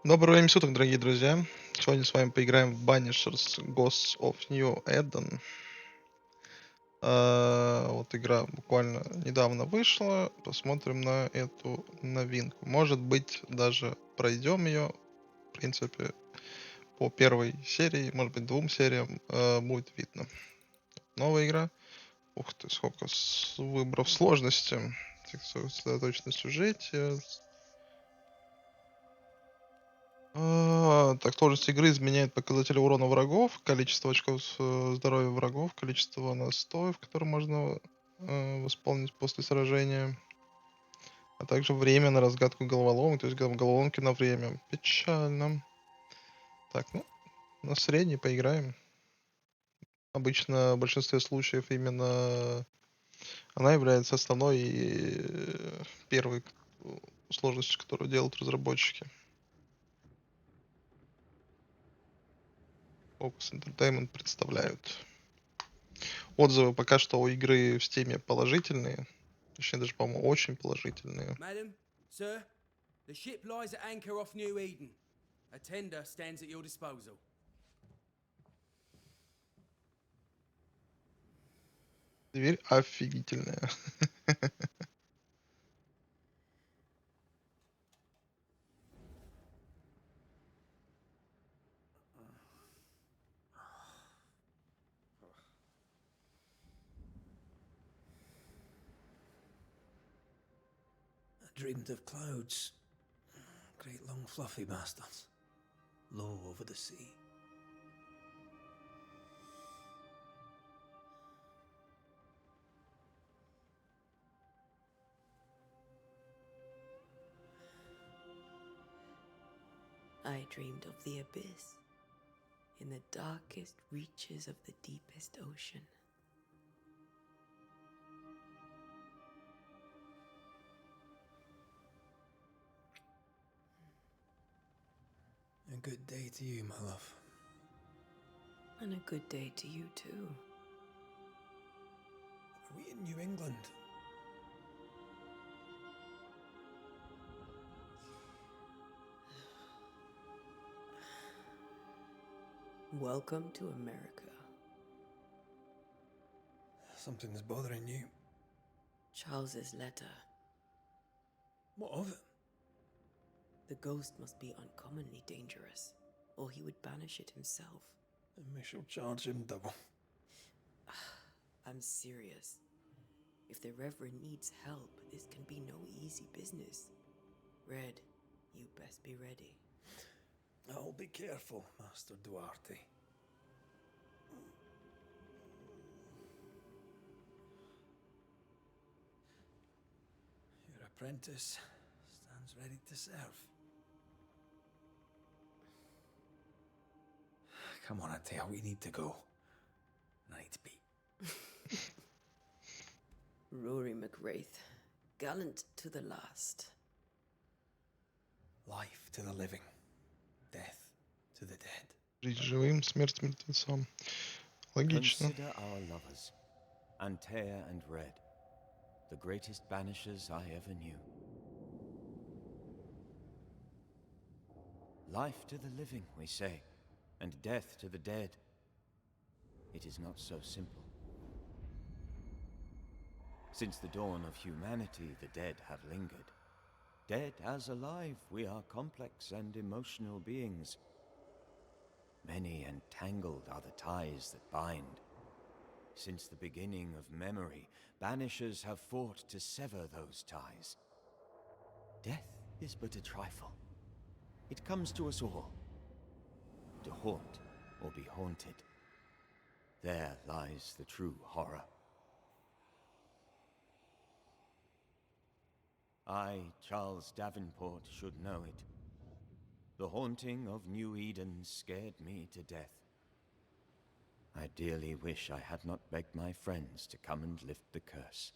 Доброго времени суток, дорогие друзья. Сегодня с вами поиграем в Banishers Ghosts of New Eden. Вот игра буквально недавно вышла. Посмотрим на эту новинку. Может быть, даже пройдем ее. В принципе, по первой серии, может быть, двум сериям будет видно. Новая игра. Ух ты, сколько выборов сложности. Сосредоточено в сюжете. Так, сложность игры изменяет показатели урона врагов, количество очков здоровья врагов, количество настоев, которые можно восполнить после сражения, а также время на разгадку головоломок, то есть головоломки на время. Печально. Так, ну, на средний поиграем. Обычно в большинстве случаев именно она является основной и первой сложностью, которую делают разработчики. Focus Entertainment представляют. Отзывы пока что у игры в Steam положительные. Точнее, даже, по-моему, очень положительные. Madam, sir, the ship lies at anchor off New Eden. A tender stands at your disposal. Дверь офигительная. I dreamed of clouds, great long fluffy bastards, low over the sea. I dreamed of the abyss, in the darkest reaches of the deepest ocean. A good day to you, my love. And a good day to you too. Are we in New England? Welcome to America. Something's bothering you. Charles's letter. What of it? The ghost must be uncommonly dangerous, or he would banish it himself. And we shall charge him double. I'm serious. If the Reverend needs help, this can be no easy business. Red, you best be ready. I'll be careful, Master Duarte. Your apprentice stands ready to serve. Come on, Atea, we need to go. I need to be. Rory McWraith, gallant to the last. Life to the living, death to the dead. Жить живым, смерть мертвецам. Логично. Consider our lovers, Antea and Red, the greatest banishers I ever knew. Life to the living, we say, and death to the dead. It is not so simple. Since the dawn of humanity, the dead have lingered. Dead as alive, we are complex and emotional beings. Many and tangled are the ties that bind. Since the beginning of memory, banishers have fought to sever those ties. Death is but a trifle. It comes to us all. To haunt or be haunted. There lies the true horror. I, Charles Davenport, should know it. The haunting of New Eden scared me to death. I dearly wish I had not begged my friends to come and lift the curse.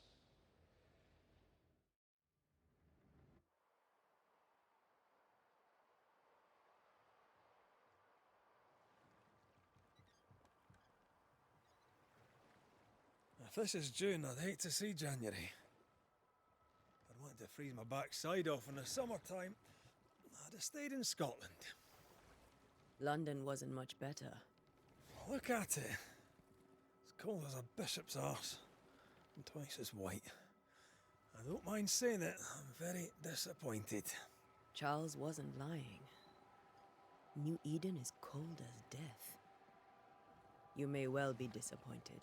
If this is June, I'd hate to see January. I'd want to freeze my backside off in the summertime. I'd have stayed in Scotland. London wasn't much better. Look at it. As cold as a bishop's arse, and twice as white. I don't mind saying it, I'm very disappointed. Charles wasn't lying. New Eden is cold as death. You may well be disappointed.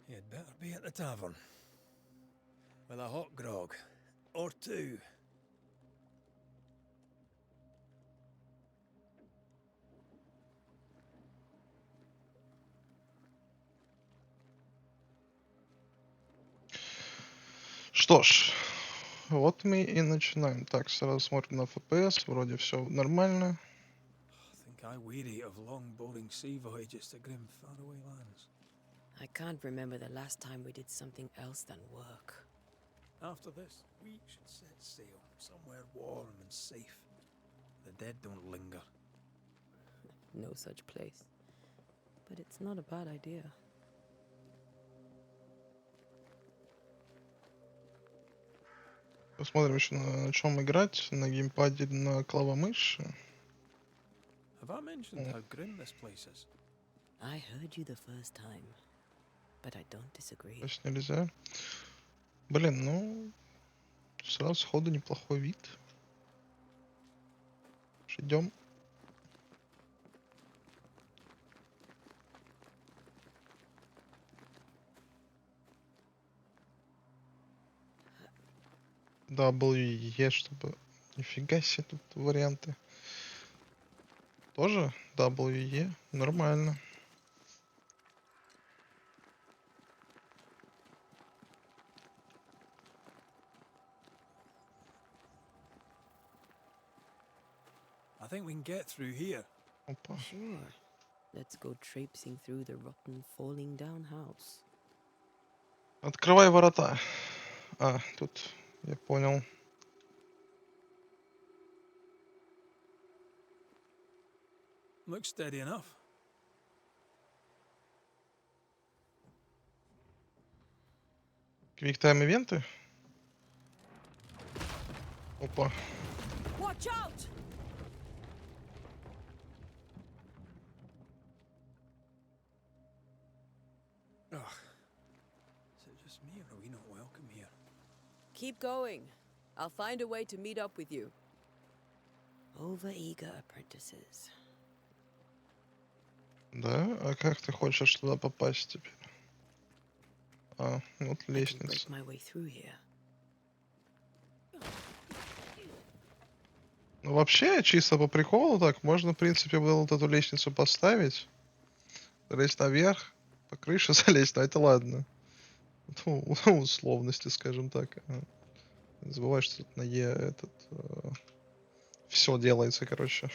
You'd better be at the tavern. With a hot grog. Or two. Что ж, вот мы и начинаем. Так, сразу смотрим на FPS, вроде все нормально. I think I weary of long, boring sea voyages to grim, faraway lands. I can't remember the last time we did something else than work. After this, we should set sail somewhere warm and safe. The dead don't linger. No such place. But it's not a bad idea. Посмотрим еще на чем играть. На геймпаде, на клавомыши. Have I mentioned how grim this place is? I heard you the first time, but I don't disagree. То есть нельзя. Блин, ну... Сразу сходу неплохой вид. Идем. WE, чтобы... Нифига себе тут варианты. Тоже WE? Нормально. I think we can get through here. Опа. Sure. Let's go traipsing through the rotten, falling down house. Открывай ворота. А, тут... Я понял. Looks steady enough. Квиктайм ивенты? Опа. Watch out! Ugh. Is it just me or are we not welcome here? Keep going. I'll find a way to meet up with you. Overeager apprentices. Да? А как ты хочешь туда попасть теперь? А, вот I can break лестница. my way through here. Ну вообще, чисто по приколу так, можно, в принципе, вот эту лестницу поставить. Залезть наверх, по крыше залезть, но это ладно. Ну, условности, скажем так. Не забывай, что тут на Е этот... все делается, короче.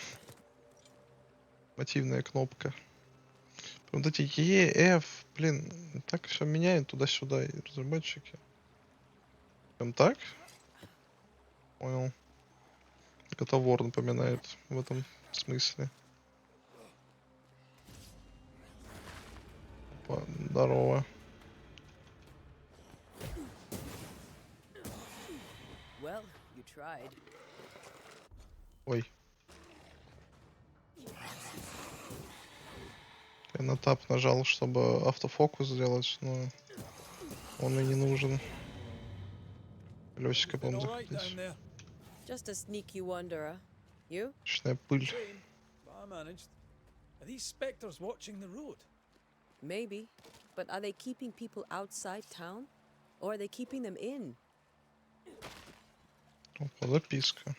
Мотивная кнопка. Вот эти E, F, блин, так все меняет туда-сюда, и разработчики. Прям так? Понял. Это вор напоминает в этом смысле. Опа, здорово. Well, you tried. Ой. Я на тап нажал, чтобы автофокус сделать, но он и не нужен. Лёсика Been будем all right down заходить. there. Just a sneaky wanderer. You? Вечная пыль. Shame, but I managed. Are these spectres watching the road? Maybe. But are they keeping people outside town? Or are they keeping them in? Опа, записка.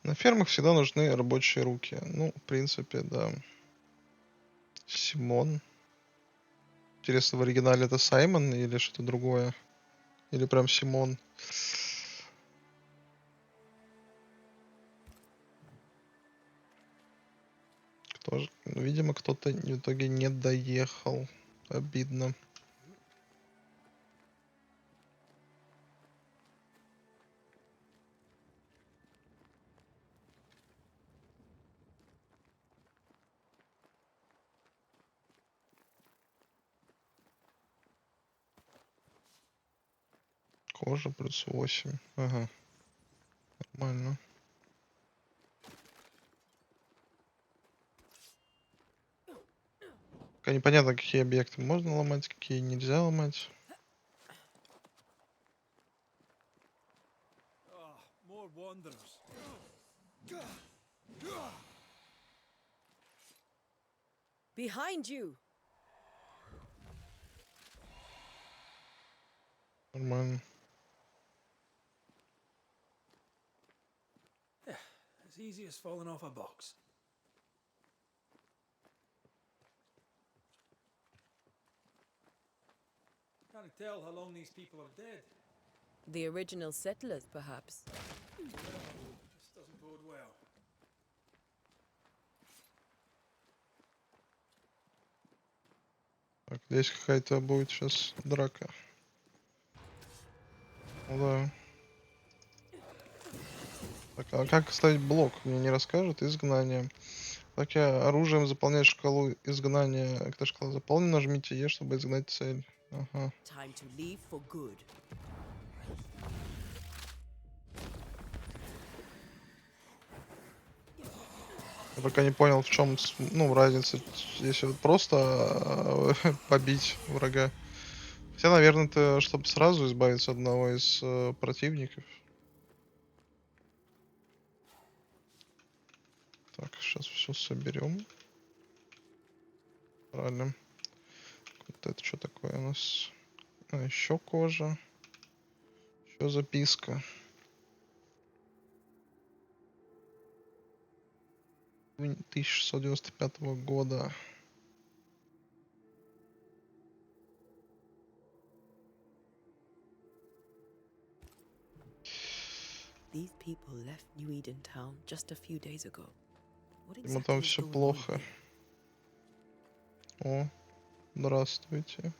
На фермах всегда нужны рабочие руки. Ну, в принципе, да. Симон. Интересно, в оригинале это Саймон или что-то другое? Или прям Симон? Кто же? Ну, видимо, кто-то в итоге не доехал. Обидно. Кожа плюс 8. Ага, нормально. Пока непонятно, какие объекты можно ломать, какие нельзя ломать. Ah, more wanderers. Behind you! Нормально. As easy as falling off a box. Can't tell how long these people are dead. The original settlers, perhaps. This doesn't bode well. Так, здесь какая-то будет сейчас драка. Ну да. Так, а как ставить блок? Мне не расскажут. Изгнание. Так, я оружием заполняю шкалу изгнания. Когда шкала заполнена, нажмите Е, чтобы изгнать цель. Ага. Time to leave for good. Я пока не понял, в чем, ну, разница. Если вот просто побить врага. Хотя, наверное, это чтобы сразу избавиться от одного из противников. Так, сейчас все соберем. Правильно. Вот это что такое у нас? А, еще кожа. Еще записка. 1695 года. These people left New Eden town just a few days ago. What Ему exactly там is все going on плохо. here? О, здравствуйте.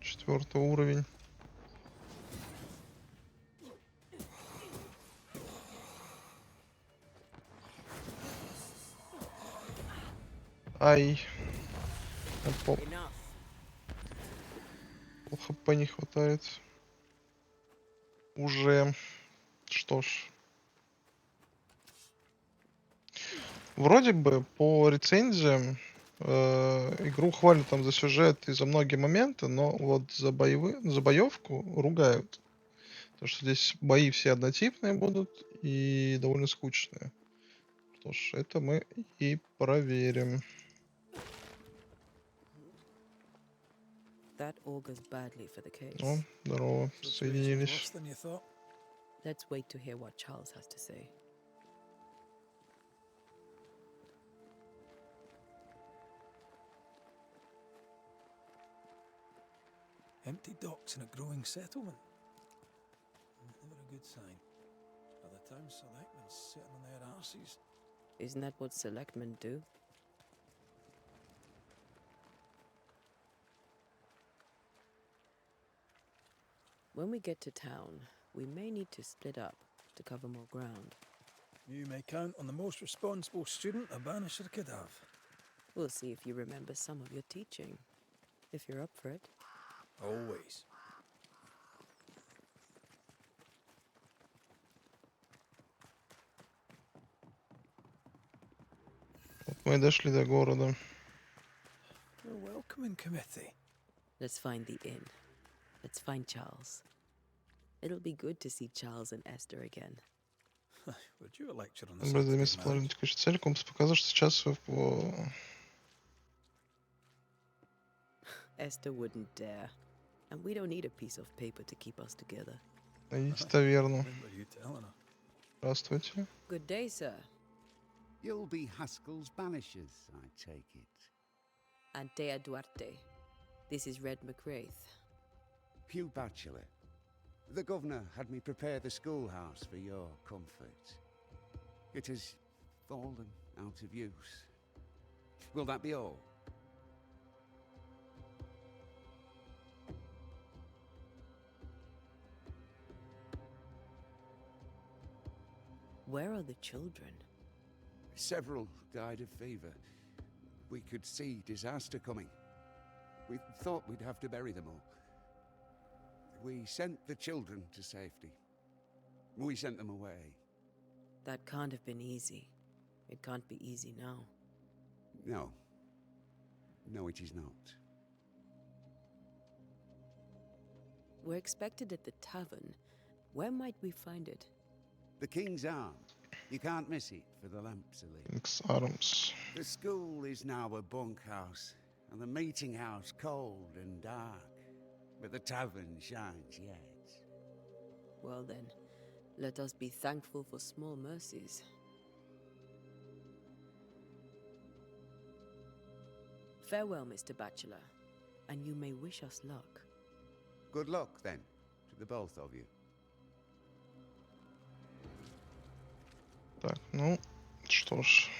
Четвертый уровень. Ай. Enough. Пол хп не хватает. Уже. Что ж. Вроде бы по рецензиям игру хвалят там за сюжет и за многие моменты, но вот за боевку ругают. Потому что здесь бои все однотипные будут и довольно скучные. Что ж, это мы и проверим. That augurs badly for the О, case. здорово, Situation's соединились. worse than you thought. Let's wait to hear what Charles has to say. Empty docks in a growing settlement. Never a good sign. Are the town selectmen sitting on their arses? Isn't that what selectmen do? When we get to town, we may need to split up to cover more ground. You may count on the most responsible student a Banisher could have. We'll see if you remember some of your teaching. If you're up for it. Always. Вот мы и дошли до города. A welcoming committee. Let's find the inn. Let's find Charles. It'll be good to see Charles and Esther again. Would you a lecture on the Выбрать Saturday место положения marriage? текущей цели. Компас показал, что сейчас Esther wouldn't dare. And we don't need a piece of paper to keep us together. Найдите таверну. Remember you telling her. Здравствуйте. Good day, sir. You'll be Haskell's Banishers, I take it. Antea Duarte. This is Red McWraith. Hugh Bachelor. The governor had me prepare the schoolhouse for your comfort. It has fallen out of use. Will that be all? Where are the children? Several died of fever. We could see disaster coming. We thought we'd have to bury them all. We sent the children to safety. We sent them away. That can't have been easy. It can't be easy now. No. No, it is not. We're expected at the tavern. Where might we find it? The King's Arms. You can't miss it for the lamps are lit. King's Arms. The school is now a bunkhouse, and the meeting house cold and dark. But the tavern shines yet. Well then, let us be thankful for small mercies. Farewell, Mr. Bachelor, and you may wish us luck. Good luck, then, to the both of you. Так, ну, что ж.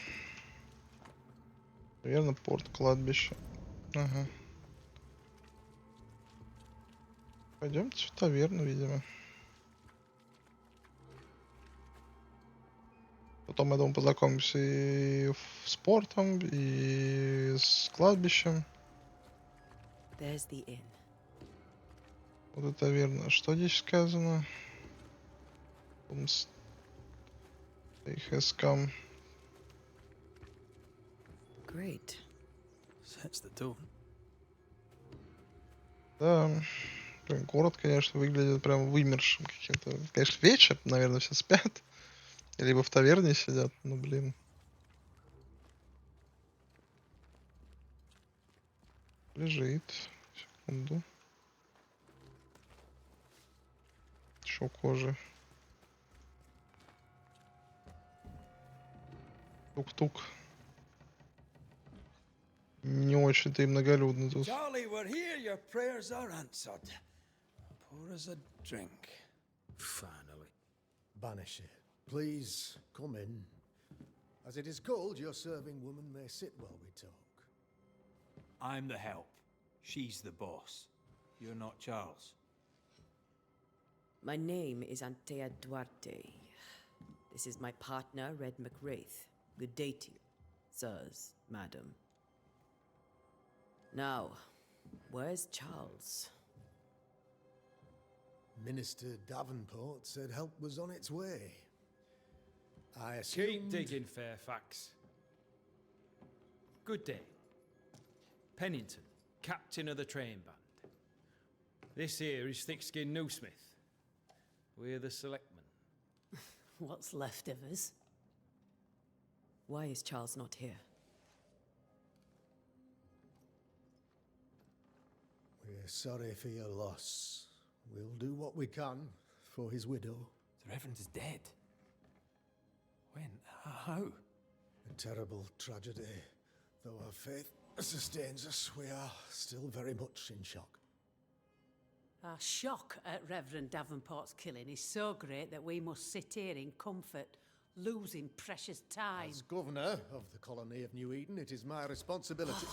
Наверное, порт, кладбище. Ага. Пойдемте в таверну, видимо. Потом, я думаю, познакомимся и с портом, и с кладбищем. There's the inn. Вот это таверна. Что здесь сказано? They has come. Great. Sets the tone. Да. Блин, город, конечно, выглядит прям вымершим каким-то. Конечно, вечер, наверное, все спят. Либо в таверне сидят, ну блин. Лежит. Секунду. Еще кожи. Тук-тук. Не очень-то и многолюдно тут. Charlie, we're here. Your prayers are answered. Pour us a drink. Finally. Banisher, please come in. As it is cold, your serving woman may sit while we talk. I'm the help. She's the boss. You're not Charles. My name is Antea Duarte. This is my partner, Red McWraith. Good day to you, sirs, madam. Now, where's Charles? Minister Davenport said help was on its way. I Keep assumed... digging, Fairfax. Good day. Pennington, captain of the train band. This here is Thickskin Newsmith. We're the selectmen. What's left of us? Why is Charles not here? We're sorry for your loss. We'll do what we can for his widow. The Reverend is dead. When? How? A terrible tragedy. Though our faith sustains us, we are still very much in shock. Our shock at Reverend Davenport's killing is so great that we must sit here in comfort, losing precious time. As governor of the colony of New Eden, it is my responsibility.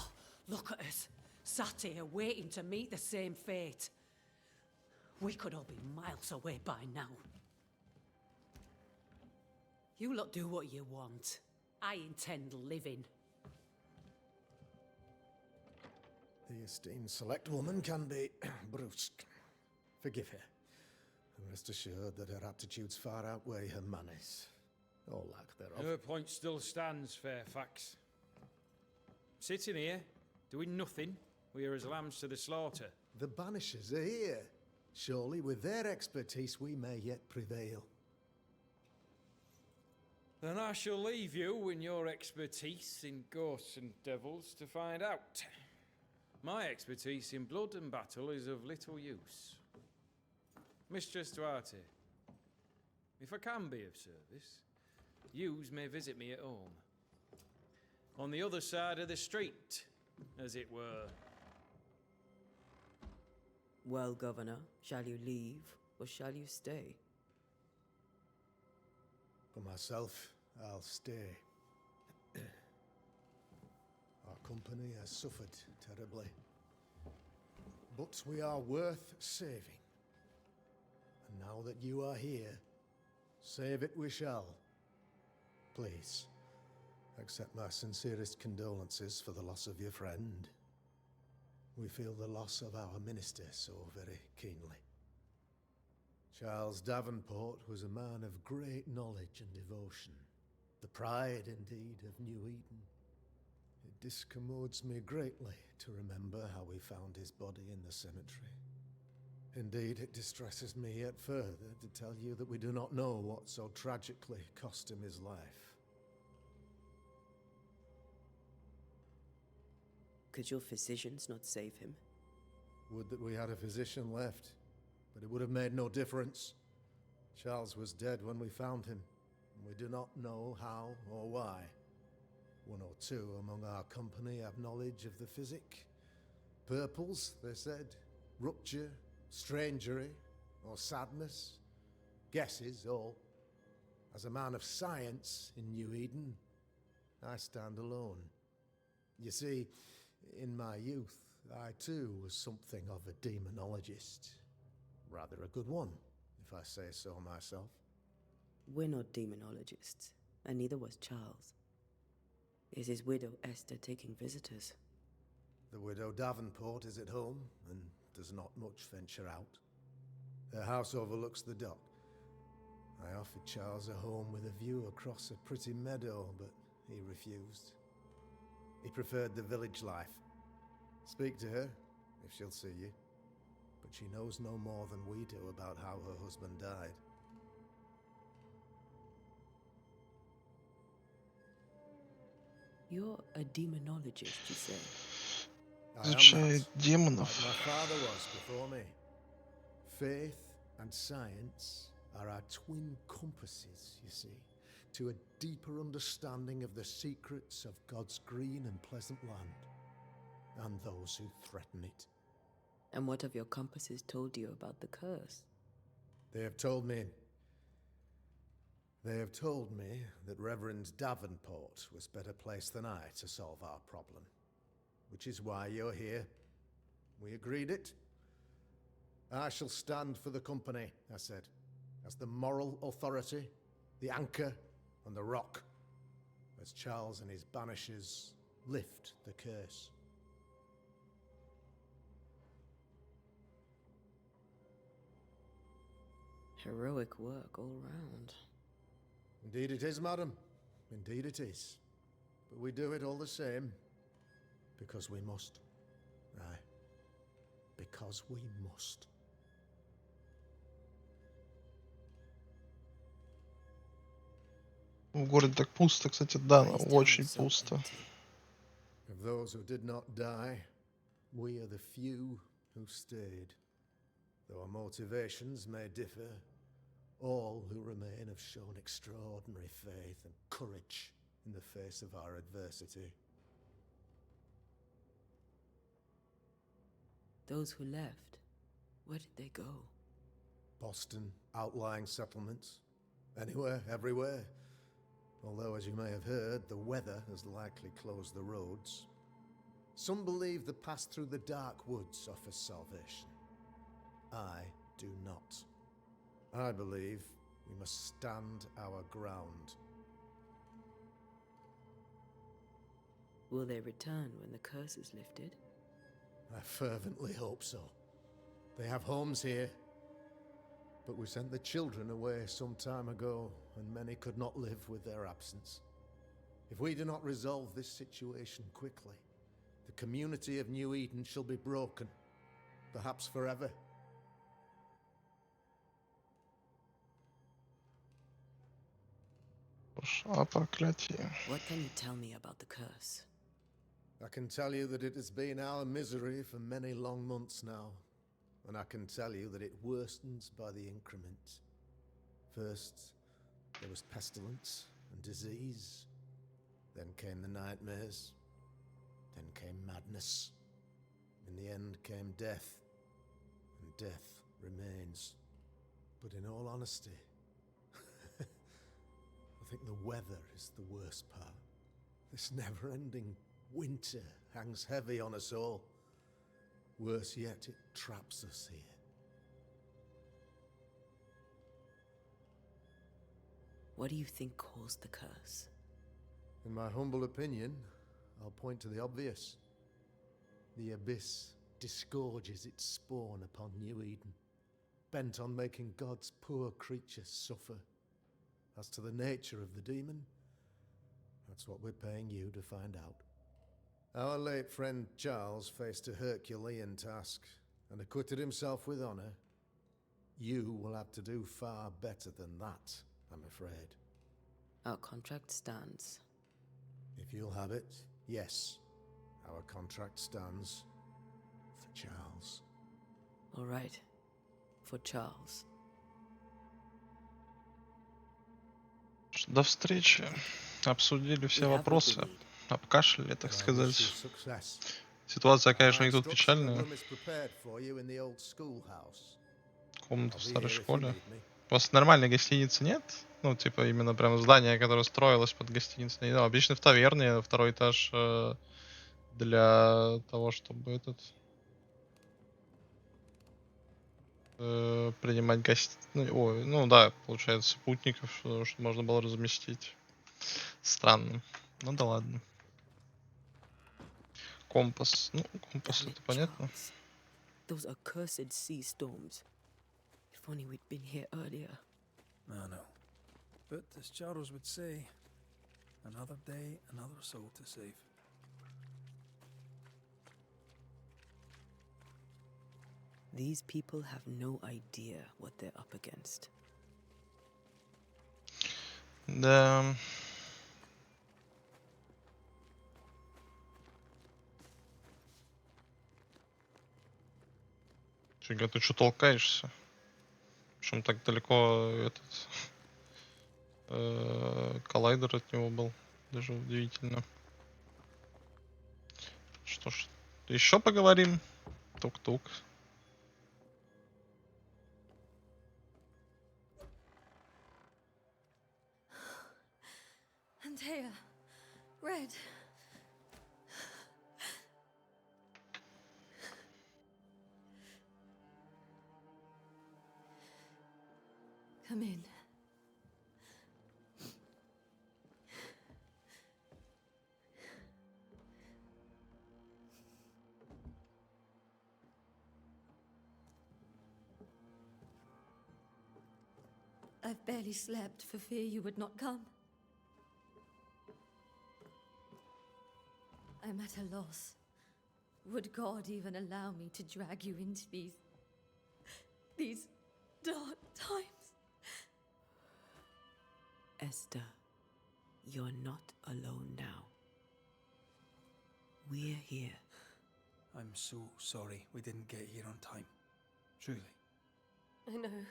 Look at us, sat here waiting to meet the same fate. We could all be miles away by now. You lot do what you want. I intend living. The esteemed select woman can be brusque. Forgive her. And rest assured that her aptitudes far outweigh her manners. Or lack thereof. Her point still stands, Fairfax. Sitting here, doing nothing, we're as lambs to the slaughter. The Banishers are here. Surely with their expertise we may yet prevail. Then I shall leave you and your expertise in ghosts and devils to find out. My expertise in blood and battle is of little use. Mistress Duarte, if I can be of service, yous may visit me at home. On the other side of the street, as it were. Well, Governor, shall you leave or shall you stay? For myself, I'll stay. Our company has suffered terribly. But we are worth saving. And now that you are here, save it we shall. Please, accept my sincerest condolences for the loss of your friend. We feel the loss of our minister so very keenly. Charles Davenport was a man of great knowledge and devotion, the pride, indeed, of New Eden. It discommodes me greatly to remember how we found his body in the cemetery. Indeed, it distresses me yet further to tell you that we do not know what so tragically cost him his life. Could your physicians not save him? Would that we had a physician left, but it would have made no difference. Charles was dead when we found him, and we do not know how or why. One or two among our company have knowledge of the physic. Purples, they said, rupture, strangery, or sadness. Guesses, all. As a man of science in New Eden, I stand alone. You see, in my youth, I too was something of a demonologist. Rather a good one, if I say so myself. We're not demonologists, and neither was Charles. Is his widow Esther taking visitors? The widow Davenport is at home, and does not much venture out. Her house overlooks the dock. I offered Charles a home with a view across a pretty meadow, but he refused. He preferred the village life. Speak to her, if she'll see you. But she knows no more than we do about how her husband died. You're a demonologist, you say? I am Изучает that, демонов. like my father was before me. Faith and science are our twin compasses, you see, to a deeper understanding of the secrets of God's green and pleasant land, and those who threaten it. And what have your compasses told you about the curse? They have told me that Reverend Davenport was better placed than I to solve our problem. Which is why you're here. We agreed it. I shall stand for the company, I said, as the moral authority, the anchor, and the rock, as Charles and his Banishers lift the curse. Heroic work all round. Indeed it is, madam. Indeed it is. But we do it all the same. Because we must. Aye. Because we must. В городе так пусто, кстати, да, Why is town очень so пусто. empty? Of those who did not die, we are the few who stayed. Though our motivations may differ, all who remain have shown extraordinary faith and courage in the face of our adversity. Those who left, where did they go? Boston, outlying settlements. Anywhere, everywhere. Although, as you may have heard, the weather has likely closed the roads. Some believe the path through the dark woods offers salvation. I do not. I believe we must stand our ground. Will they return when the curse is lifted? I fervently hope so. They have homes here. But we sent the children away some time ago, and many could not live with their absence. If we do not resolve this situation quickly, the community of New Eden shall be broken, perhaps forever. О проклятие. What can you tell me about the curse? I can tell you that it has been our misery for many long months now, and I can tell you that it worsens by the increment. First, there was pestilence and disease. Then came the nightmares. Then came madness. In the end came death, and death remains. But in all honesty, I think the weather is the worst part. This never-ending winter hangs heavy on us all. Worse yet, it traps us here. What do you think caused the curse? In my humble opinion, I'll point to the obvious. The abyss disgorges its spawn upon New Eden, bent on making God's poor creatures suffer. As to the nature of the demon, that's what we're paying you to find out. Our late friend Charles faced a Herculean task and acquitted himself with honor. You will have to do far better than that, I'm afraid. Our contract stands. If you'll have it, yes, our contract stands for Charles. All right. For Charles. До встречи. Обсудили все We have what we вопросы. need. Обкашляли, так I wish you сказать. success. Ситуация, My конечно, не тут instruction печальная. room is prepared for you in the old schoolhouse. Комната I'll в be старой here if you школе. need me. У вас нормальной гостиницы нет? Ну, типа, именно прям здание, которое строилось под гостиницей. Не знаю, обычно в таверне, второй этаж для того, чтобы принимать ну да, получается, спутников, что можно было разместить. Странно. Ну да ладно. Компас. Ну, компас Damn это it, понятно. Charles. Those accursed sea storms. If only we'd been here earlier. I know. But as Charles would say, another day, another soul to save. These people have no idea what they're up against. Да. Фига, ты что толкаешься? Причем так далеко коллайдер от него был. Даже удивительно. Что ж, еще поговорим. Тук-тук. Antea, Red. Come in. I've barely slept for fear you would not come. I'm at a loss. Would God even allow me to drag you into these dark times? Esther, you're not alone now. We're here. I'm so sorry we didn't get here on time. Truly. I know.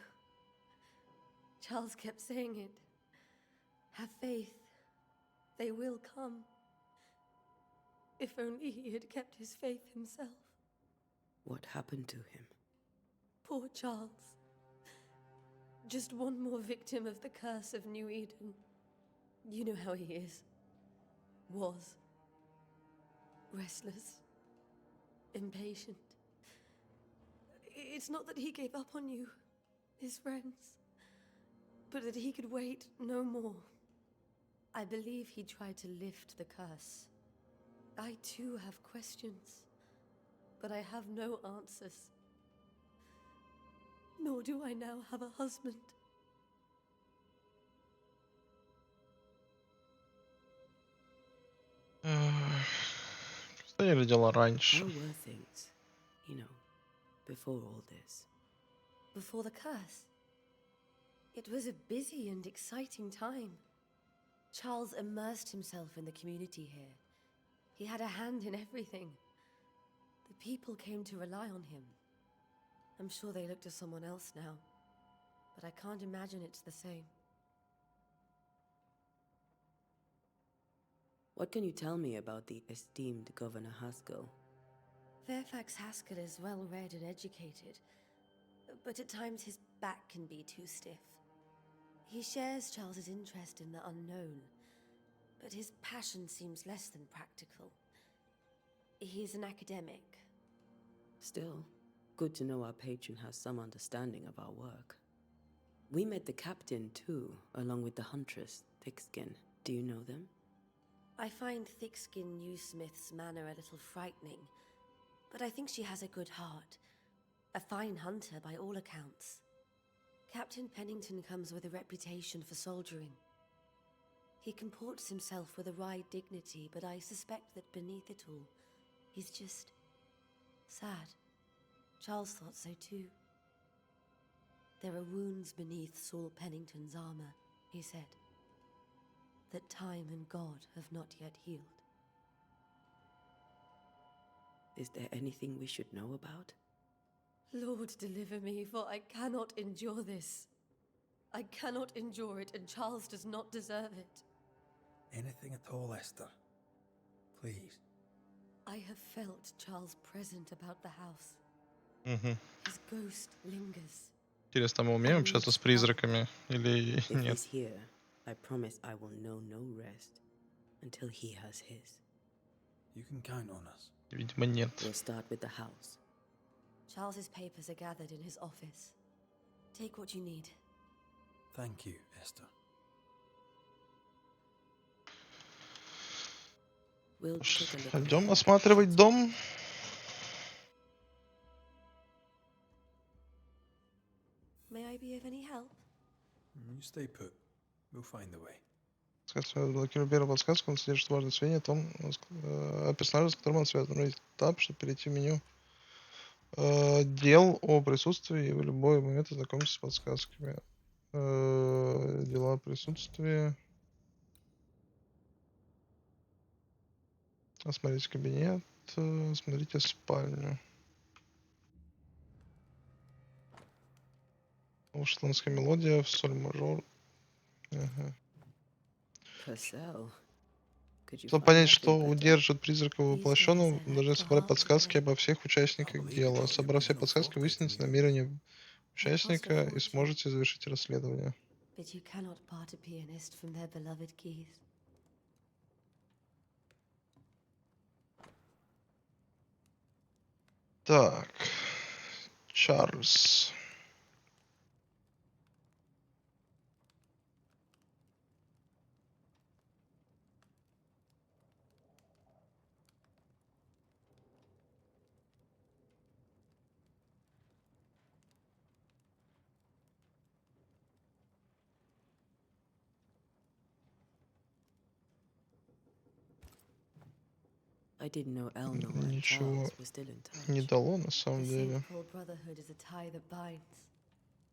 Charles kept saying it. Have faith. They will come. If only he had kept his faith himself. What happened to him? Poor Charles. Just one more victim of the curse of New Eden. You know how he is. Was. Restless. Impatient. It's not that he gave up on you, his friends, but that he could wait no more. I believe he tried to lift the curse. I too have questions, but I have no answers. Nor do I now have a husband. Что я видела раньше? How were things, before all this? Before the curse, it was a busy and exciting time. Charles immersed himself in the community here. He had a hand in everything. The people came to rely on him. I'm sure they look to someone else now, but I can't imagine it's the same. What can you tell me about the esteemed Governor Haskell? Fairfax Haskell is well read and educated, but at times his back can be too stiff. He shares Charles's interest in the unknown, but his passion seems less than practical. He's an academic. Still, good to know our patron has some understanding of our work. We met the captain, too, along with the huntress, Thickskin. Do you know them? I find Thickskin Newsmith's manner a little frightening, but I think she has a good heart. A fine hunter by all accounts. Captain Pennington comes with a reputation for soldiering. He comports himself with a wry dignity, but I suspect that beneath it all, he's just sad. Charles thought so too. There are wounds beneath Saul Pennington's armor, he said, that time and God have not yet healed. Is there anything we should know about? Lord, deliver me, for I cannot endure this. I cannot endure it, and Charles does not deserve it. Anything at all, Esther. Please. I have felt Charles present about the house. Мгм. His ghost lingers. Интересно, мы умеем общаться с призраками или If нет? he's here, I promise I will know no rest until he has his. You can count on us. Видимо, нет. We'll start with the house. Charles's papers are gathered in his office. Take what you need. Thank you, Esther. We'll take a look Пойдем around. осматривать дом. May I be of any help? You stay put. We'll find the way. Блокирую первую подсказку, он содержит важные сведения о том, о персонаже, с которым он связан. Нажмите Tab, чтобы перейти в меню дел о присутствии и в любой момент ознакомиться с подсказками. Дела о присутствии. Осмотрите кабинет. Смотрите спальню. Шотландская мелодия в соль мажор. Ага. Purcell. Could you Чтобы find понять, nothing что better? удержит призрака воплощенного, должны собрать подсказки обо всех участниках дела. Собрав все подсказки, выясните намерения участника и сможете завершить расследование. But you cannot part a pianist from their beloved keys. Так. Чарльз. I didn't know Eleanor and Ничего Charles were still in touch. не дало на самом The деле. so-called brotherhood is a tie that binds.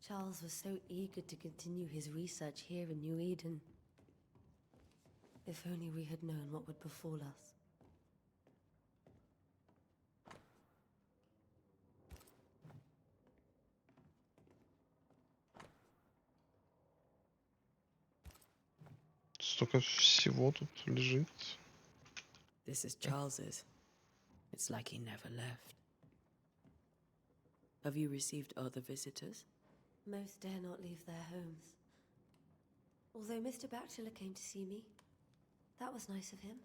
Charles was so eager to continue his research here in New Eden. If only we had known what would befall us. Столько всего тут лежит. This is Charles's. It's like he never left. Have you received other visitors? Most dare not leave their homes. Although Mr. Bachelor came to see me. That was nice of him.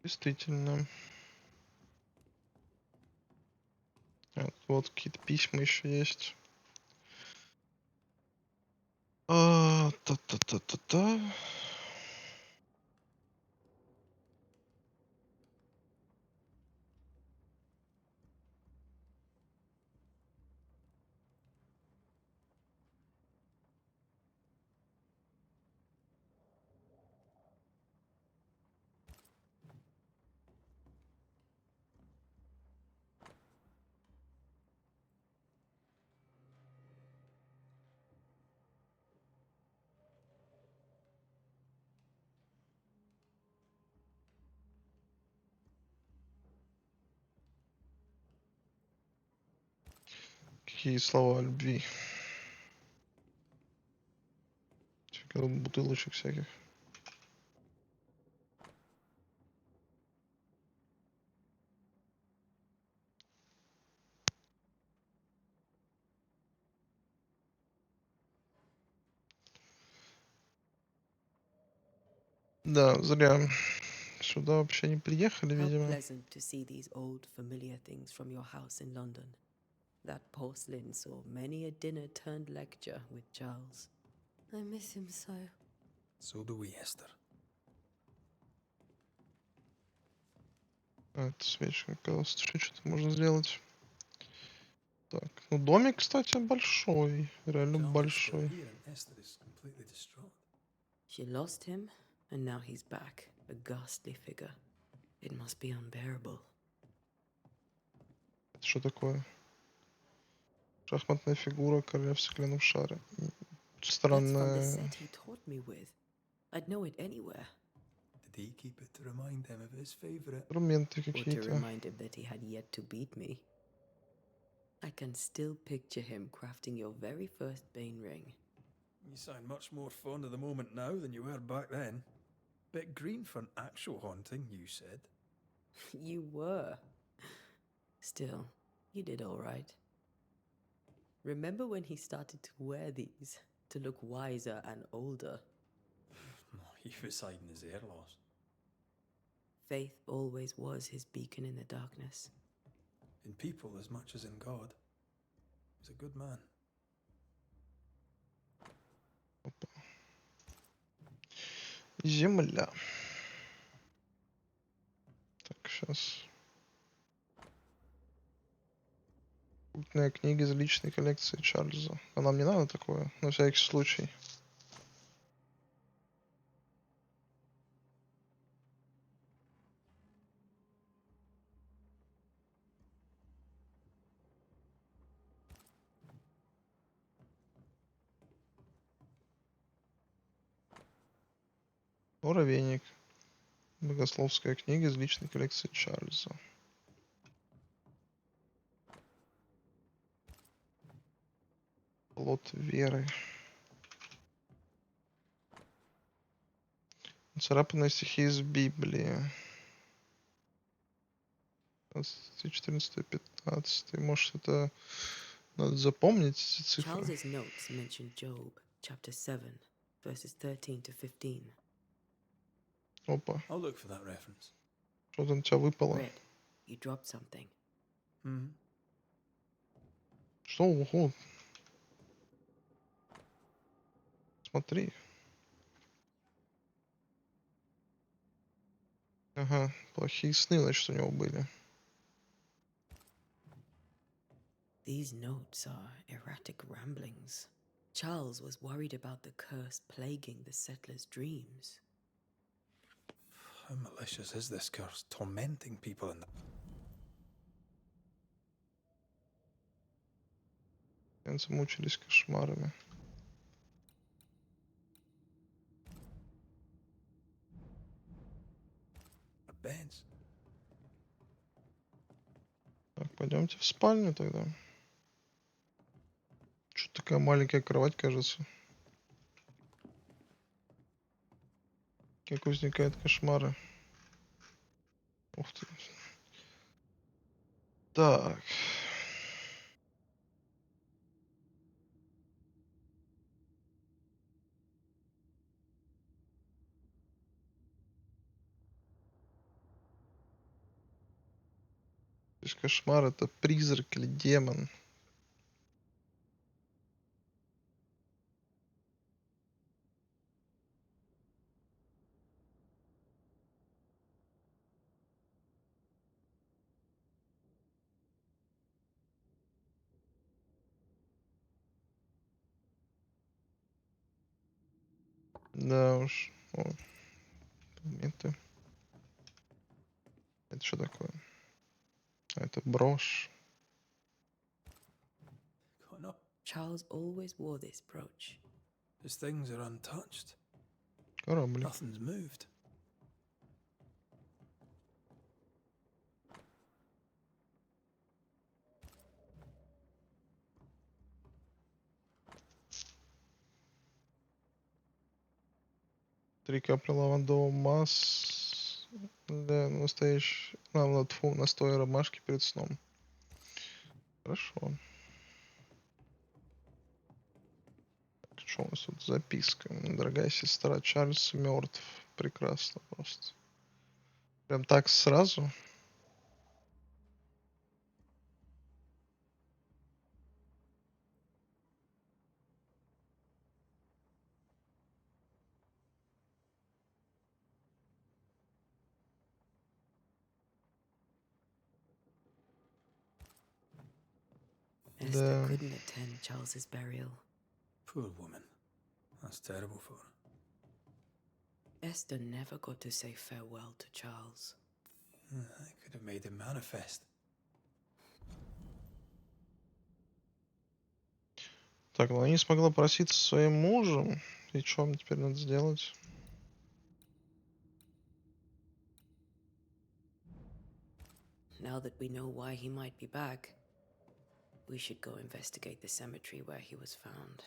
Действительно. Вот какие-то письма еще есть. Та-та-та-та-та. Какие слова о любви. Бутылочек всяких. Да, зря. Сюда вообще не приехали, How видимо. pleasant to see these old familiar things from your house in London. That porcelain saw many a dinner turned lecture with Charles. I miss him so. So do we, Esther. Это свечка, оказывается, еще что-то можно сделать. Так, ну домик, кстати, большой. Реально Charles is still большой. here and Esther is completely distraught. She lost him, and now he's back, a ghastly figure. It must be unbearable. Это что такое? Шахматная фигура, короля в стеклянном шаре. That's from the Странная. set he taught me with. I'd know it anywhere. Did he keep it to remind him of his favorite? Инструменты Or to какие-то. remind him that he had yet to beat me. I can still picture him crafting your very first Bane ring. You sound much more fond of the moment now than you were back then. Bit green for an actual haunting, you said. You were. Still, you did all right. Remember when he started to wear these to look wiser and older? He was hiding his hair loss. Faith always was his beacon in the darkness. In people as much as in God. He's a good man. Земля. Так, сейчас. Культная книга из личной коллекции Чарльза. А нам не надо такое, на всякий случай. Муравейник. Богословская книга из личной коллекции Чарльза. Плод веры. Царапанные стихи из Библии. 14, 15. Может, это надо запомнить эти цифры. Charles's notes mention Job, chapter 7, verses 13 to 15. Опа. I'll look for that reference. Что-то на тебя выпало. Red, you dropped something. Hmm. Что? Ого. Смотри. Ага, плохие сны, значит, у него были. These notes are erratic ramblings. Charles was worried about the curse plaguing the settlers' dreams. How malicious is this curse, tormenting people in the... Немцы мучились кошмарами. beds? Так, пойдемте в спальню тогда. Что такая маленькая кровать, кажется. Как возникают кошмары. Ух ты. Так. То есть кошмар — это призрак или демон. Да уж. О, моменты. Это что такое? А, это брошь. Caught up. Charles always wore this brooch. His things are untouched. Кораблик. Nothing's moved. 3 капли лавандового масла для настоящей... настоя ромашки перед сном. Хорошо. Что у нас тут? Записка. Дорогая сестра, Чарльз мертв. Прекрасно просто. Прям так сразу. Esther Да. couldn't attend Charles's burial. Poor woman. That's terrible for her. Esther never got to say farewell to Charles. I could have made him manifest. Так, ну она не смогла проситься со своим мужем. И что мне теперь надо сделать? Now that we know why he might be back, we should go investigate the cemetery where he was found.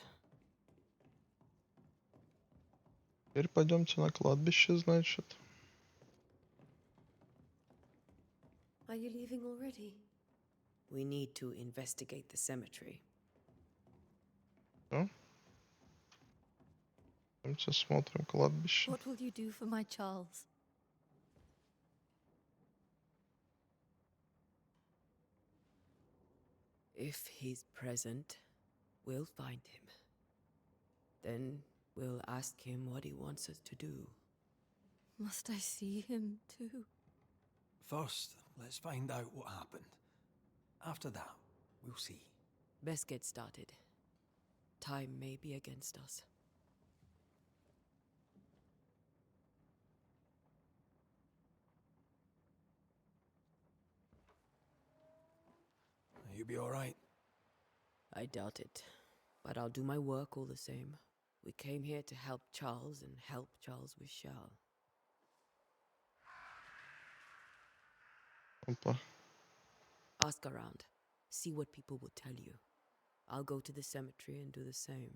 Теперь пойдемте на кладбище, значит. Are you leaving already? We need to investigate the cemetery. Что? Пойдемте смотрим кладбище. What will you do for my Charles? If he's present, we'll find him. Then we'll ask him what he wants us to do. Must I see him too? First, let's find out what happened. After that, we'll see. Best get started. Time may be against us. You be all right? I doubt it, but I'll do my work all the same. We came here to help Charles and help Charles with Charles. Опа. Ask around. See what people will tell you. I'll go to the cemetery and do the same.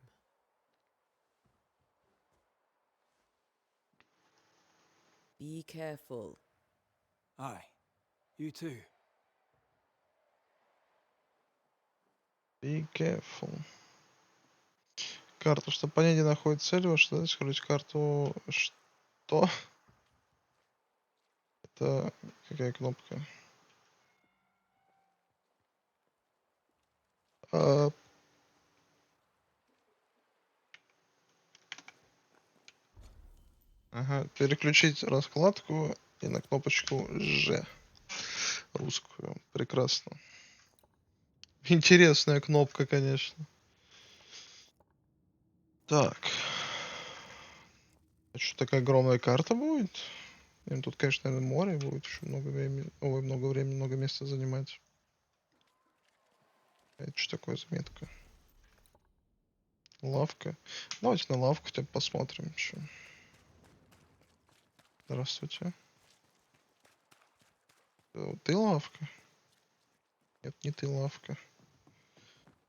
Be careful. Aye. You too. Be careful. Карту. Чтобы понять, где находится цель ваша, надо скрыть карту. Что? Это какая кнопка? Ага, переключить раскладку и на кнопочку Ж. Русскую. Прекрасно. Интересная кнопка, конечно. Так. Что, такая огромная карта будет? И тут, конечно, наверное, море будет еще много времени. Ой, много времени, много места занимать. Это что такое за метка? Лавка. Давайте на лавку хотя бы посмотрим еще. Здравствуйте. Ты лавка? Нет, не ты лавка.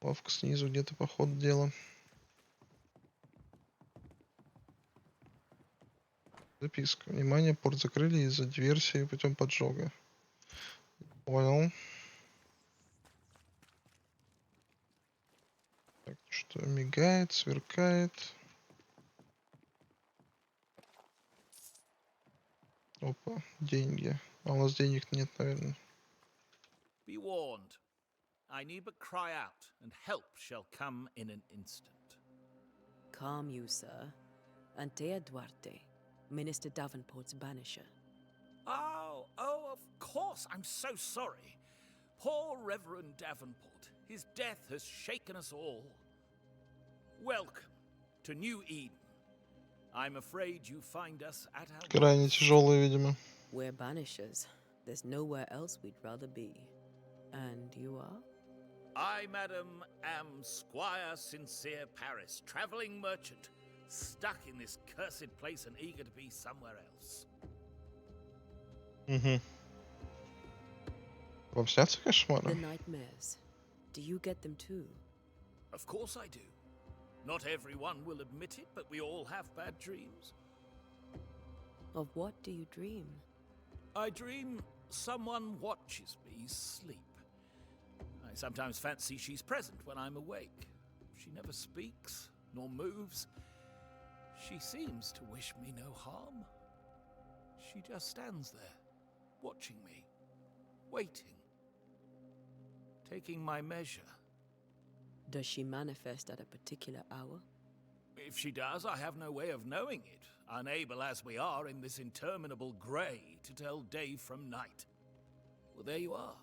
Лавка снизу где-то по ходу дела. Записка. Внимание, порт закрыли из-за диверсии путем поджога. Понял. Так, что мигает, сверкает. Опа, деньги. А у нас денег нет, наверное. Be warned. I need but cry out, and help shall come in an instant. Calm you, sir. Antea Duarte, Minister Davenport's banisher. Oh, of course. I'm so sorry. Poor Reverend Davenport. His death has shaken us all. Welcome to New Eden. I'm afraid you find us at our... Крайне тяжелые, видимо. We're banishers. There's nowhere else we'd rather be. And you are? I, madam, am Squire Sincere Paris, travelling merchant, stuck in this cursed place and eager to be somewhere else. Угу. Вам снятся The кошмары? nightmares. Do you get them too? Of course I do. Not everyone will admit it, but we all have bad dreams. Of what do you dream? I dream someone watches me sleep. I sometimes fancy she's present when I'm awake. She never speaks, nor moves. She seems to wish me no harm. She just stands there, watching me, waiting, taking my measure. Does she manifest at a particular hour? If she does, I have no way of knowing it, unable as we are in this interminable grey to tell day from night. Well, there you are.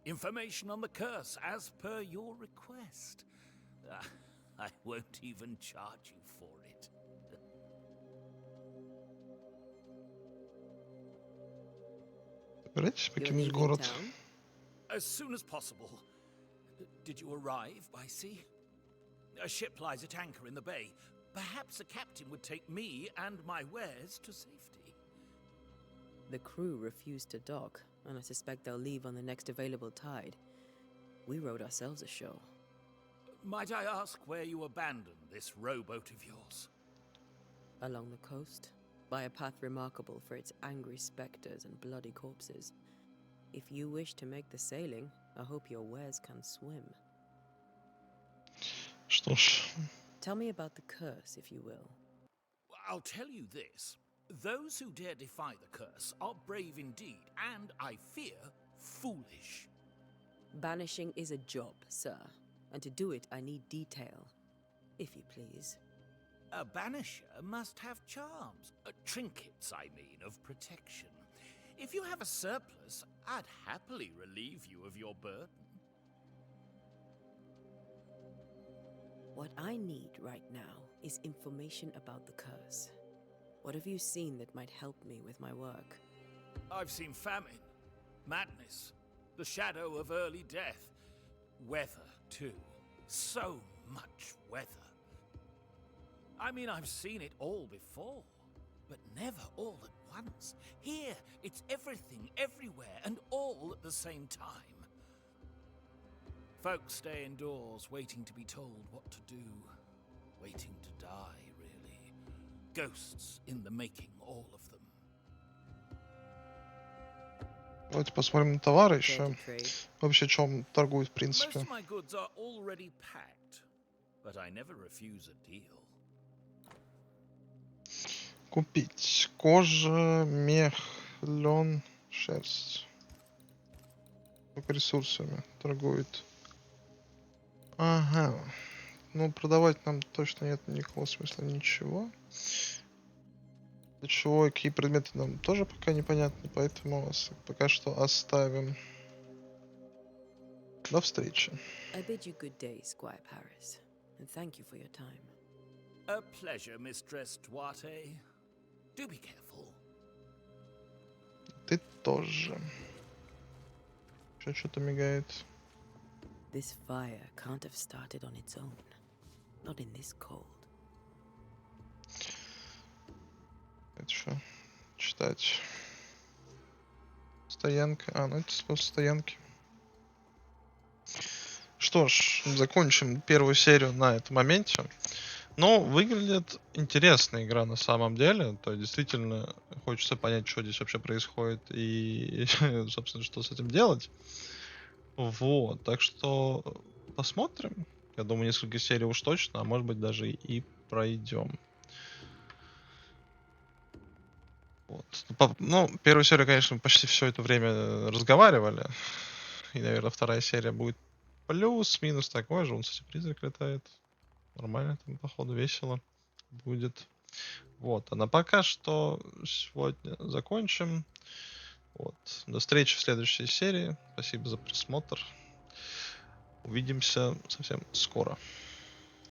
Information on the curse, as per your request. I won't even charge you for it. Собирайтесь You're покинуть leaving город. town? As soon as possible. Did you arrive by sea? A ship lies at anchor in the bay. Perhaps a captain would take me and my wares to safety. The crew refused to dock, and I suspect they'll leave on the next available tide. We rode ourselves ashore. Might I ask where you abandoned this rowboat of yours? Along the coast, by a path remarkable for its angry specters and bloody corpses. If you wish to make the sailing, I hope your wares can swim. Что ж, Tell me about the curse, if you will. I'll tell you this. Those who dare defy the curse are brave indeed, and, I fear, foolish. Banishing is a job, sir, and to do it I need detail, if you please. A banisher must have charms, trinkets, I mean, of protection. If you have a surplus, I'd happily relieve you of your burden. What I need right now is information about the curse. What have you seen that might help me with my work? I've seen famine, madness, the shadow of early death. Weather, too. So much weather. I mean, I've seen it all before, but never all at once. Here, it's everything, everywhere, and all at the same time. Folks stay indoors, waiting to be told what to do. Waiting to die, really. Ghosts in the making, all of them. давайте посмотрим на товары Care еще. to trade? Вообще, чем торгуют, в Most принципе. of my goods are already packed, but I never refuse a deal. Купить кожа, мех, лен, шерсть. Только ресурсами торгует. Ага. Ну, продавать нам точно нет никакого смысла, ничего. Для чего и какие предметы нам тоже пока непонятно, поэтому пока что оставим. До встречи. I bid you good day, Squire Paris, and thank you for your time. A pleasure, Mistress Duarte. Do be careful. Ты тоже. Еще что-то мигает. This fire can't have started on its own. Not in this cold. Это что? Читать. Стоянка. А, ну это способ стоянки. Что ж, закончим первую серию на этом моменте. Но выглядит интересная игра на самом деле. То есть действительно хочется понять, что здесь вообще происходит и, собственно, что с этим делать. Вот, так что посмотрим. Я думаю, несколько серий уж точно, а может быть даже и пройдем. Вот. Ну, первую серию, конечно, почти все это время разговаривали. И, наверное, вторая серия будет плюс-минус такой же. Он, кстати, призрак летает. Нормально там, походу, весело будет. Вот. А на пока что сегодня закончим. Вот. До встречи в следующей серии. Спасибо за просмотр. Увидимся совсем скоро.